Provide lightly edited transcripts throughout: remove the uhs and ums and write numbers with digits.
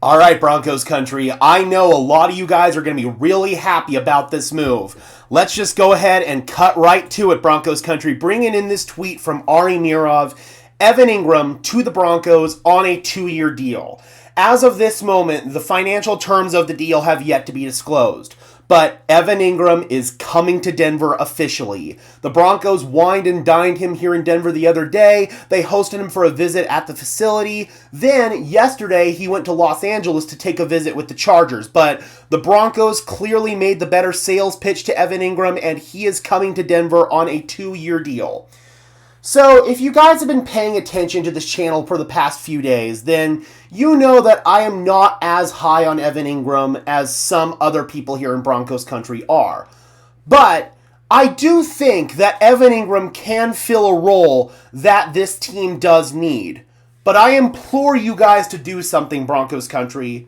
All right, Broncos country, I know a lot of you guys are going to be really happy about this move. Let's just go ahead and cut right to it, Broncos country, bringing in this tweet from Ari Mirov. Evan Engram to the Broncos on a 2-year deal. As of this moment, the financial terms of the deal have yet to be disclosed. But Evan Engram is coming to Denver officially. The Broncos wined and dined him here in Denver the other day. They hosted him for a visit at the facility. Then, yesterday, he went to Los Angeles to take a visit with the Chargers. But the Broncos clearly made the better sales pitch to Evan Engram, and he is coming to Denver on a 2-year deal. So, if you guys have been paying attention to this channel for the past few days, then you know that I am not as high on Evan Engram as some other people here in Broncos country are. But I do think that Evan Engram can fill a role that this team does need. But I implore you guys to do something, Broncos country.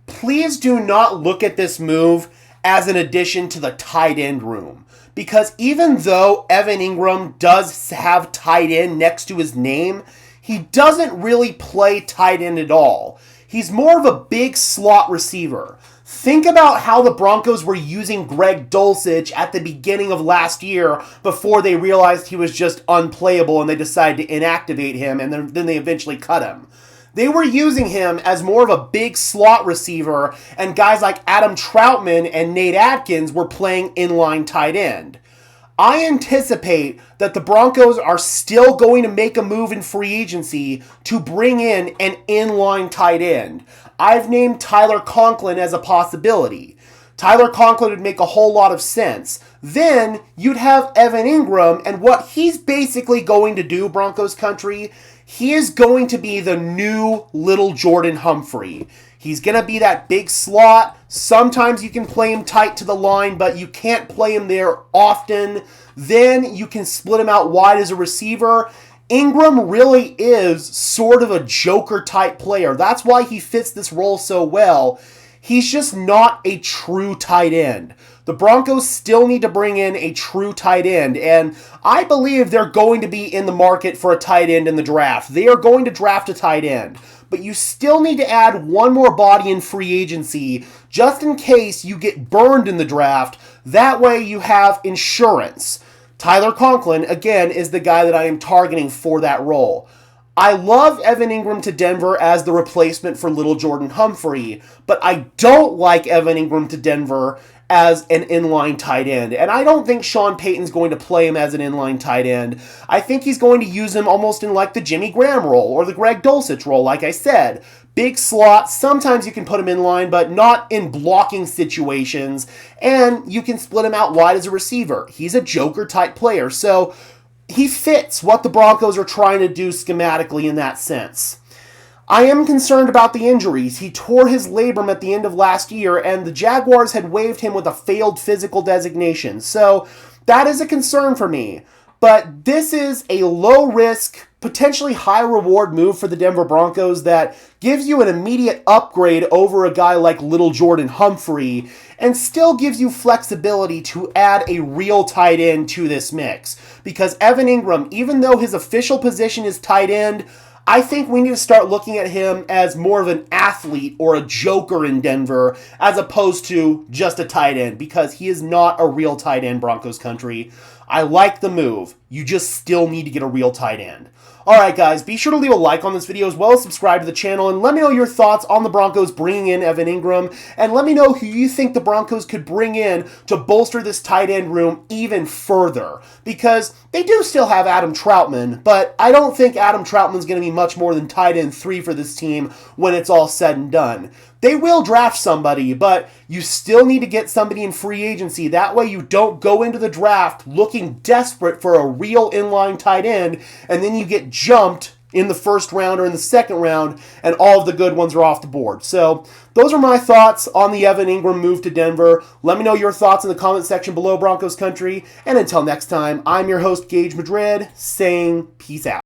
Please do not look at this move as an addition to the tight end room. Because even though Evan Engram does have tight end next to his name, he doesn't really play tight end at all. He's more of a big slot receiver. Think about how the Broncos were using Greg Dulcich at the beginning of last year before they realized he was just unplayable and they decided to inactivate him, and then they eventually cut him. They were using him as more of a big slot receiver, and guys like Adam Troutman and Nate Atkins were playing inline tight end. I anticipate that the Broncos are still going to make a move in free agency to bring in an inline tight end. I've named Tyler Conklin as a possibility. Tyler Conklin would make a whole lot of sense. Then you'd have Evan Engram, and what he's basically going to do, Broncos country, he is going to be the new little Jordan Humphrey. He's going to be that big slot. Sometimes you can play him tight to the line, but you can't play him there often. Then you can split him out wide as a receiver. Engram really is sort of a joker type player. That's why he fits this role so well. He's just not a true tight end. The Broncos still need to bring in a true tight end, and I believe they're going to be in the market for a tight end in the draft. They are going to draft a tight end, but you still need to add one more body in free agency just in case you get burned in the draft. That way you have insurance. Tyler Conklin, again, is the guy that I am targeting for that role. I love Evan Engram to Denver as the replacement for little Jordan Humphrey, but I don't like Evan Engram to Denver as an inline tight end. And I don't think Sean Payton's going to play him as an inline tight end. I think he's going to use him almost in like the Jimmy Graham role or the Greg Dulcich role, like I said. Big slot, sometimes you can put him in line, but not in blocking situations. And you can split him out wide as a receiver. He's a joker type player, so he fits what the Broncos are trying to do schematically in that sense. I am concerned about the injuries. He tore his labrum at the end of last year, and the Jaguars had waived him with a failed physical designation. So that is a concern for me. But this is a low-risk, potentially high-reward move for the Denver Broncos that gives you an immediate upgrade over a guy like little Jordan Humphrey and still gives you flexibility to add a real tight end to this mix. Because Evan Engram, even though his official position is tight end, I think we need to start looking at him as more of an athlete or a joker in Denver as opposed to just a tight end, because he is not a real tight end, Broncos country. I like the move. You just still need to get a real tight end. Alright guys, be sure to leave a like on this video as well as subscribe to the channel, and let me know your thoughts on the Broncos bringing in Evan Engram, and let me know who you think the Broncos could bring in to bolster this tight end room even further, because they do still have Adam Troutman, but I don't think Adam Troutman's going to be much more than tight end 3 for this team when it's all said and done. They will draft somebody, but you still need to get somebody in free agency. That way you don't go into the draft looking desperate for a real inline tight end, and then you get jumped in the first round or in the second round, and all of the good ones are off the board. So those are my thoughts on the Evan Engram move to Denver. Let me know your thoughts in the comment section below, Broncos country. And until next time, I'm your host, Gage Madrid, saying peace out.